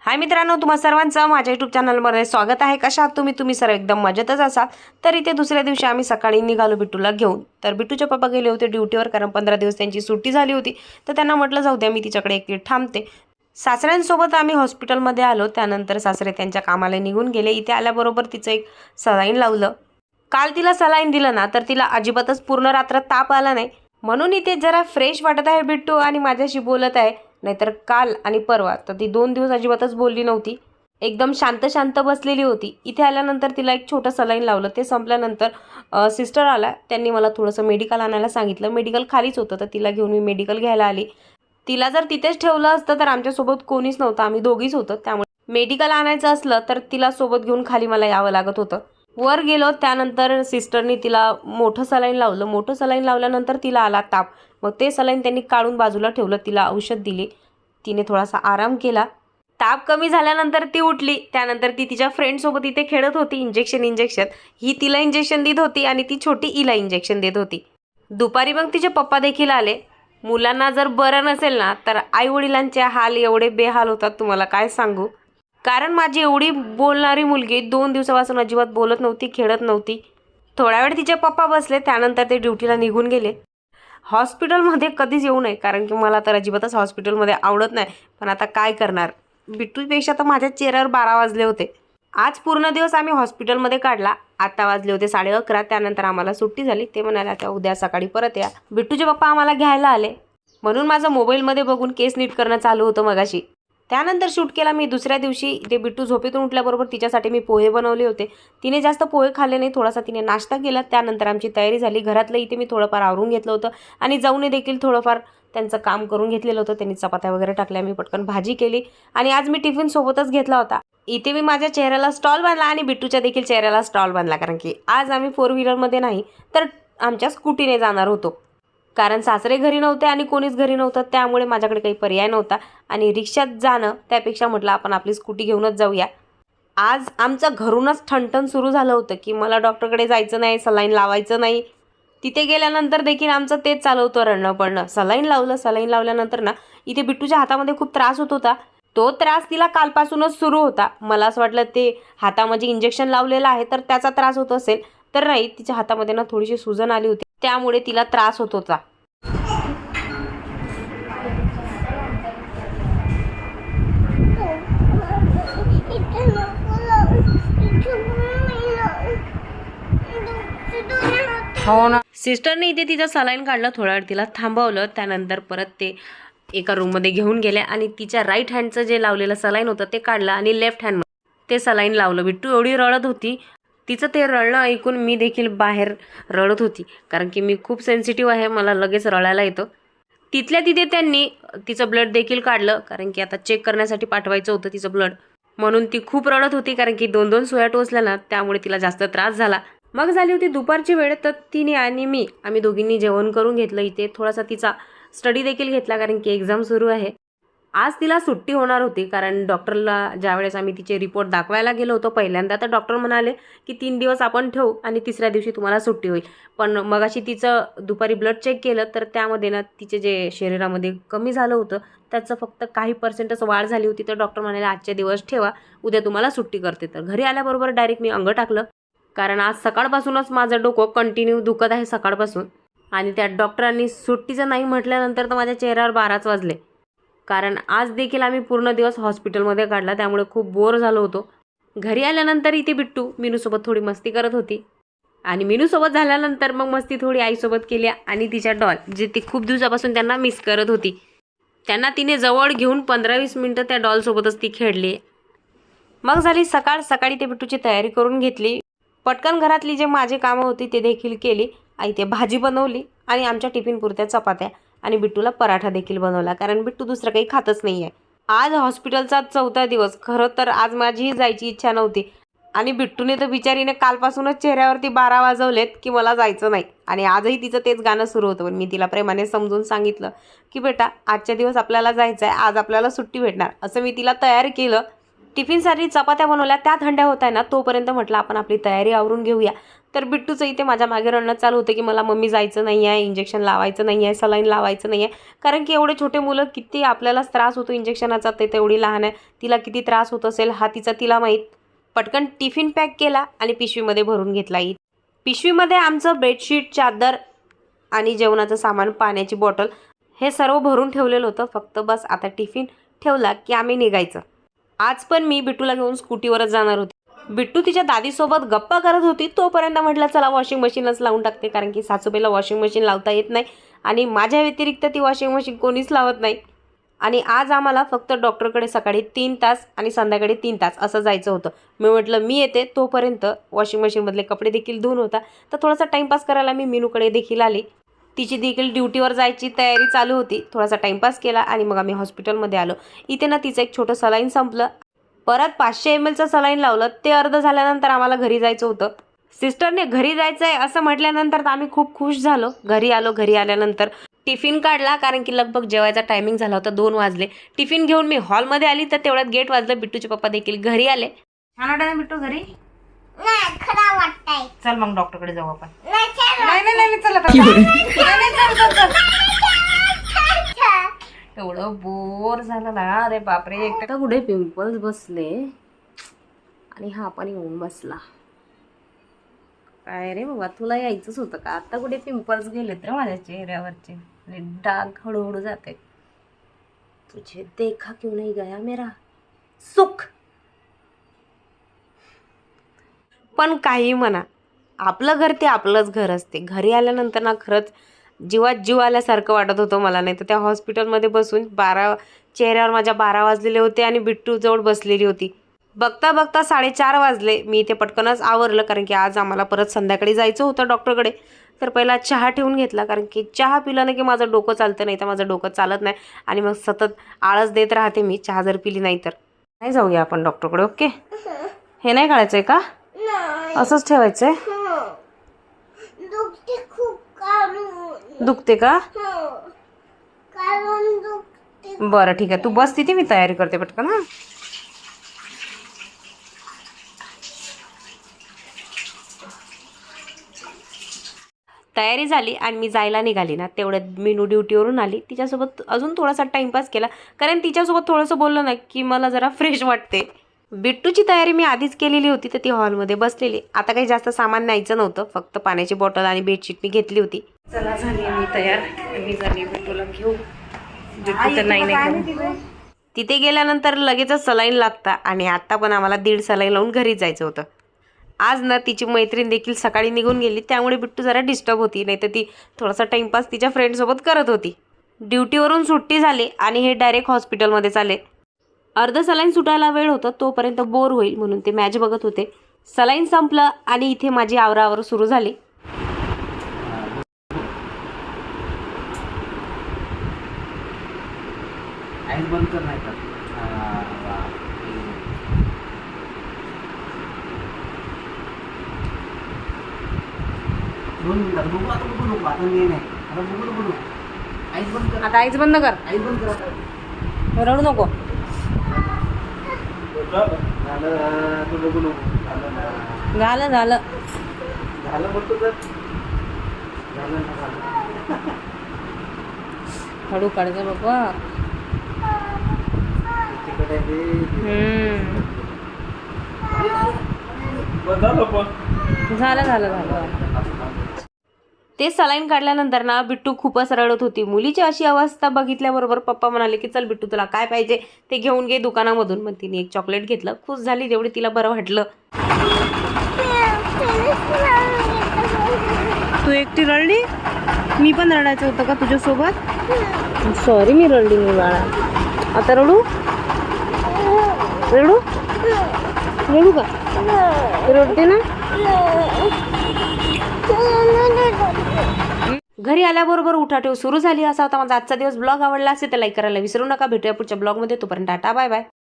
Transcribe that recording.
हाय मित्रांनो, तुम्हा सर्वांचं माझ्या यूट्यूब चॅनलमध्ये स्वागत आहे। कशा आहात तुम्ही सर्व एकदम मजेतच असाल। तर इथे दुसऱ्या दिवशी आम्ही सकाळी निघालो बिट्टूला घेऊन। तर बिट्टूचे पप्पा गेले होते ड्युटीवर, कारण 15 दिवस त्यांची सुट्टी झाली होती। तर त्यांना म्हटलं जाऊ द्या, मी तिच्याकडे एकटी थांबते। सासऱ्यांसोबत आम्ही हॉस्पिटलमध्ये आलो। त्यानंतर सासरे त्यांच्या कामाला निघून गेले। इथे आल्याबरोबर तिचं एक सलाईन लावलं। काल तिला सलाईन दिलं ना, तर तिला अजिबातच पूर्ण रात्र ताप आला नाही, म्हणून इथे जरा फ्रेश वाटत आहे बिट्टू आणि माझ्याशी बोलत आहे। नाहीतर काल आणि परवा तर ती 2 दिवस अजिबातच बोलली नव्हती, एकदम शांत शांत बसलेली होती। इथे आल्यानंतर तिला एक छोटं सलाईन लावलं। ते संपल्यानंतर सिस्टर आला, त्यांनी मला थोडंसं मेडिकल आणायला सांगितलं। मेडिकल खालीच होतं, तर तिला घेऊन मी मेडिकल घ्यायला आली। तिला जर तिथेच ठेवलं असतं तर आमच्यासोबत कोणीच नव्हतं, आम्ही दोघीच होतो। त्यामुळे मेडिकल आणायचं असलं तर तिला सोबत घेऊन खाली मला यावं लागत होतं। वर गेलो, त्यानंतर सिस्टरनी तिला मोठं सलाईन लावलं। मोठं सलाईन लावल्यानंतर तिला आला ताप। मग ते सलाईन त्यांनी काढून बाजूला ठेवलं, तिला औषध दिली। तिने थोडासा आराम केला। ताप कमी झाल्यानंतर ती उठली। त्यानंतर ती तिच्या फ्रेंडसोबत इथे खेळत होती। इंजेक्शन ही तिला इंजेक्शन देत होती आणि ती छोटी हिला इंजेक्शन देत होती। दुपारी मग तिचे पप्पा देखील आले। मुलांना जर बरं नसेल ना, तर आई वडिलांचे हाल एवढे बेहाल होतात, तुम्हाला काय सांगू। कारण माझी एवढी बोलणारी मुलगी 2 दिवसापासून अजिबात बोलत नव्हती, खेळत नव्हती। थोडा वेळ तिचे पप्पा बसले, त्यानंतर ते ड्युटीला निघून गेले। हॉस्पिटलमध्ये कधीच येऊ नये, कारण की मला तर अजिबातच हॉस्पिटलमध्ये आवडत नाही। पण आता काय करणार, बिट्टूपेक्षा तर माझ्या चेहऱ्यावर 12 वाजले होते। आज पूर्ण दिवस आम्ही हॉस्पिटलमध्ये काढला। आता वाजले होते 11:30। त्यानंतर आम्हाला सुट्टी झाली। ते म्हणाले आता उद्या सकाळी परत या। बिट्टूचे पप्पा आम्हाला घ्यायला आले, म्हणून माझं मोबाईलमध्ये बघून केस नीट करणं चालू होतं मगाशी। त्यानंतर शूट केला मी दुसऱ्या दिवशी। ते बिट्टू झोपेतून उठल्याबरोबर तिच्यासाठी मी पोहे बनवले होते। तिने जास्त पोहे खाल्ले नाही, थोडासा तिने नाश्ता केला। त्यानंतर आमची तयारी झाली। घरातलं इथे मी थोडंफार आवरून घेतलं होतं आणि जाऊन देखील थोडंफार त्यांचं काम करून घेतलेलं होतं। त्यांनी चपात्या वगैरे टाकल्या, मी पटकन भाजी केली आणि आज मी टिफिन सोबतच घेतला होता। इथे मी माझ्या चेहऱ्याला स्टॉल बांधला आणि बिट्टूच्या देखील चेहऱ्याला स्टॉल बांधला, कारण की आज आम्ही 4 व्हीलरमध्ये नाही तर आमच्या स्कूटीने जाणार होतो। कारण सासरे घरी नव्हते आणि कोणीच घरी नव्हतं, त्यामुळे माझ्याकडे काही पर्याय नव्हता आणि रिक्षात जाणं त्यापेक्षा म्हटलं आपण आपली स्कूटी घेऊनच जाऊया। आज आमचं घरूनच ठणठण सुरू झालं होतं की मला डॉक्टरकडे जायचं नाही, सलाईन लावायचं नाही। तिथे गेल्यानंतर देखील आमचं तेच चालू होतं, रडणं पडणं। सलाईन लावलं। सलाईन लावल्यानंतर ना, इथे बिट्टूच्या हातामध्ये खूप त्रास होत होता। तो त्रास तिला कालपासूनच सुरू होता। मला असं वाटलं ते हातामध्ये इंजेक्शन लावलेलं आहे तर त्याचा त्रास होत असेल, तर नाही, तिच्या हातामध्ये ना थोडीशी सुजन आली होती, त्यामुळे तिला त्रास होत होता। हो ना। सिस्टरने इथे तिचं सलाईन काढलं, थोडा वेळ तिला थांबवलं। त्यानंतर परत ते एका रूममध्ये घेऊन गेले आणि तिच्या राईट हँडचं जे लावलेलं सलाईन होतं ते काढलं आणि लेफ्ट हँडमध्ये ते सलाईन लावलं। बिट्टू एवढी रडत होती, तिचं ते रडणं ऐकून मी देखील बाहेर रडत होती, कारण की मी खूप सेन्सिटिव्ह आहे, मला लगेच रडायला येतं। तिथल्या तिथे त्यांनी तिचं ब्लड देखील काढलं, कारण की आता चेक करण्यासाठी पाठवायचं होतं तिचं ब्लड, म्हणून ती खूप रडत होती, कारण की 2-2 सुया टोचल्या ना, त्यामुळे तिला जास्त त्रास झाला। मग झाली होती दुपारची वेळ, तर तिने आणि आम्ही दोघींनी जेवण करून घेतलं। इथे थोडासा तिचा स्टडी देखील घेतला, कारण की एक्झाम सुरू आहे। आज तिला सुट्टी होणार होती, कारण डॉक्टरला ज्यावेळेस आम्ही तिचे रिपोर्ट दाखवायला गेलो होतो पहिल्यांदा, तर डॉक्टर म्हणाले की 3 दिवस आपण ठेवू आणि तिसऱ्या दिवशी तुम्हाला सुट्टी होईल। पण मगाशी तिचं दुपारी ब्लड चेक केलं, तर त्यामध्ये ना तिचे जे शरीरामध्ये कमी झालं होतं त्याचं फक्त काही पर्सेंटच वाढ झाली होती। तर डॉक्टर म्हणाले आजचे दिवस ठेवा, उद्या तुम्हाला सुट्टी करते। तर घरी आल्याबरोबर डायरेक्ट मी अंग टाकलं, कारण आज सकाळपासूनच माझं डोकं कंटिन्यू दुखत आहे सकाळपासून। आणि त्या डॉक्टरांनी सुट्टीचं नाही म्हटल्यानंतर तर माझ्या चेहऱ्यावर 12च वाजले, कारण आज देखील आम्ही पूर्ण दिवस हॉस्पिटलमध्ये काढला, त्यामुळे खूप बोर झालो होतो। घरी आल्यानंतर इथे बिट्टू मीनूसोबत थोडी मस्ती करत होती आणि मीनूसोबत झाल्यानंतर मग मस्ती थोडी आईसोबत केली आणि तिच्या डॉल, जे ती खूप दिवसापासून त्यांना मिस करत होती, त्यांना तिने जवळ घेऊन 15-20 मिनटं त्या डॉलसोबतच ती खेळली। मग झाली सकाळ। सकाळी ते बिट्टूची तयारी करून घेतली, पटकन घरातली जे माझी कामं होती ते देखील केली। आई ते भाजी बनवली आणि आमच्या टिफिन पुरत्या चपात्या आणि बिट्टूला पराठा देखील बनवला, कारण बिट्टू दुसरं काही खातच नाही आहे। आज हॉस्पिटलचा 4था दिवस। खरं तर आज माझी जायची इच्छा नव्हती आणि बिट्टूने तर बिचारीने कालपासूनच चेहऱ्यावरती 12 वाजवलेत की मला जायचं नाही, आणि आजही तिचं तेच गाणं सुरू होतं। पण मी तिला प्रेमाने समजून सांगितलं की बेटा, आजच्या दिवस आपल्याला जायचं आहे, आज आपल्याला सुट्टी भेटणार, असं मी तिला तयार केलं। टिफिनसाठी चपात्या बनवल्या, त्या थंड्या होत आहे ना, तोपर्यंत म्हटलं आपण आपली तयारी आवरून घेऊया. तर बिट्टूचं इथे माझ्या मागे रडणं चालू होतं की मला मम्मी जायचं नाही आहे, इंजेक्शन लावायचं नाही आहे, सलाईन लावायचं नाही आहे. कारण की एवढे छोटे मुलं, किती आपल्यालाच त्रास होतो इंजेक्शनाचा, ते तेवढी लहान आहे, तिला किती त्रास होत असेल हा तिला माहीत. पटकन टिफिन पॅक केला आणि पिशवीमध्ये भरून घेतला. पिशवीमध्ये आमचं बेडशीट, चादर आणि जेवणाचं सामान, पाण्याची बॉटल हे सर्व भरून ठेवलेलं होतं. फक्त बस आता टिफिन ठेवला की आम्ही निघायचं. आज पण मी बिट्टूला घेऊन स्कूटीवरच जाणार होते. बिट्टू तिच्या दादीसोबत गप्पा करत होती, तोपर्यंत म्हटलं चला वॉशिंग मशीनच लावून टाकते, कारण की सासूबाईला वॉशिंग मशीन लावता येत नाही आणि माझ्या व्यतिरिक्त ती वॉशिंग मशीन कोणीच लावत नाही. आणि आज आम्हाला फक्त डॉक्टरकडे सकाळी 3 तास आणि संध्याकाळी 3 तास असं जायचं होतं. मी म्हटलं मी येते, तोपर्यंत वॉशिंग मशीनमधले कपडे देखील धुवून होता. तर थोडासा टाईमपास करायला मी मीनूकडे देखील आली. तिची देखील ड्युटीवर जायची तयारी चालू होती. थोडासा टाईमपास केला आणि मग आम्ही हॉस्पिटलमध्ये आलो. इथे ना तिचं एक छोटं सलाईन संपलं, परत 500 mlचं सलाईन लावलं. ते अर्ध झाल्यानंतर आम्हाला घरी जायचं होतं. सिस्टरने घरी जायचं आहे असं म्हटल्यानंतर तर आम्ही खूप खुश झालो. घरी आलो. घरी आल्यानंतर टिफिन काढला, कारण की लगभग जेवायचा टायमिंग झाला होता, 2 वाजले. टिफिन घेऊन मी हॉलमध्ये आली तर तेवढ्यात गेट वाजलं. बिट्टूचे पप्पा देखील घरी आले. छान वाटत ना बिट्टू घरी? नाही, खराब वाटतंय. चल मग डॉक्टरकडे जाऊ आपण. नाही, छान नाही चल आता. एवढं बोर झालं ना, अरे बापरे. एकटा कुठे पिंपल्स बसले आणि हा पण येऊन बसला. काय रे बाबा, तुला यायचंच होतं का? आता कुठे पिंपल्स गेलेत रे माझ्या चेहऱ्यावरचे आणि डाग हळूहळू जाते. तुझे देखा क्यों नहीं गया मेरा सुख. पण काही म्हणा, आपलं घर ते आपलंच घर असते. घरी आल्यानंतर ना खरंच जीवात जीव आल्यासारखं वाटत होतं मला. नाही तर त्या हॉस्पिटलमध्ये बसून चेहऱ्यावर माझ्या 12 वाजलेले होते आणि बिट्टू जवळ बसलेली होती. बघता बघता 4:30 वाजले. मी इथे पटकनच आवरलं, कारण की आज आम्हाला परत संध्याकाळी जायचं होतं डॉक्टरकडे. तर पहिला चहा ठेवून घेतला, कारण की चहा पिला नाही की माझं डोकं चालतं, नाही तर माझं डोकं चालत नाही आणि मग सतत आळस देत राहते मी चहा जर पिली नाही तर. नाही जाऊया आपण डॉक्टरकडे, ओके? हे नाही काढायचं आहे का? असंच ठेवायचं आहे? दुखते खूप. काढून दुखते का? काढून दुखते. बरं ठीक आहे, तू बस तिथे, मी तयारी करते पटकन. हां, तयारी झाली आणि मी जायला निघाली ना, तेवढ्यात मीनू ड्युटीवरून आली. तिच्यासोबत अजून थोडासा टाईमपास केला, कारण तिच्यासोबत थोडंसं बोललं ना की मला जरा फ्रेश वाटते. बिट्टूची तयारी मी आधीच केलेली होती, तर ती हॉलमध्ये बसलेली. आता काही जास्त सामान न्यायचं नव्हतं, फक्त पाण्याची बॉटल आणि बेडशीट मी घेतली होती. चला, झाली मी तयार. मी झाली बिट्टूला घेऊ. बिट्टूचं नाही. तिथे गेल्यानंतर लगेचच सलाईन लागता आणि आता पण आम्हाला 1.5 सलाईन लावून घरी जायचं होतं. आज ना तिची मैत्रीण देखील सकाळी निघून गेली, त्यामुळे बिट्टू जरा डिस्टर्ब होती. नाही तर ती थोडासा टाईमपास तिच्या फ्रेंडसोबत करत होती. ड्युटीवरून सुट्टी झाली आणि हे डायरेक्ट हॉस्पिटलमध्ये चाले. अर्ध सलाईन सुटायला वेळ होतं, तोपर्यंत बोर होईल म्हणून ते मॅच बघत होते. सलाईन संपलं आणि इथे माझी आवरावर सुरू झाली. बंद कर नाही का? दोन मिनिटात बघू. आता बघू नको, आता मी नाही. आता बघू नको. आईच बंद कर. आता आईच बंद कर. आईच बंद कर आता. रडू नको. झालं, तू बघू नको. झालं झालं झालं म्हणतो तर. झालं ना, झालं. हळू काढायचं बाबा. तिकडे झालं झालं झालं. ते सलाईन काढल्यानंतर ना बिट्टू खूपच रडत होती. मुलीची अशी अवस्था बघितल्याबरोबर पप्पा म्हणाले की चल बिट्टू, तुला काय पाहिजे ते घेऊन घे दुकानामधून. मग तिने एक चॉकलेट घेतलं. खुश झाली, जेवढी तिला बरं वाटलं. तू एकटी रडली? मी पण रडायचं होतं का तुझ्यासोबत? सॉरी, मी रडली मी बाळा. आता रडू रडू रडू का? रडते ना. घरी आल्याबरोबर उठाठेव सुरू झाली. असा होता माझा आजचा दिवस. ब्लॉग आवडला असेल तर लाईक करायला विसरू नका. भेटूया पुढच्या ब्लॉगमध्ये. तोपर्यंत टाटा, बाय बाय.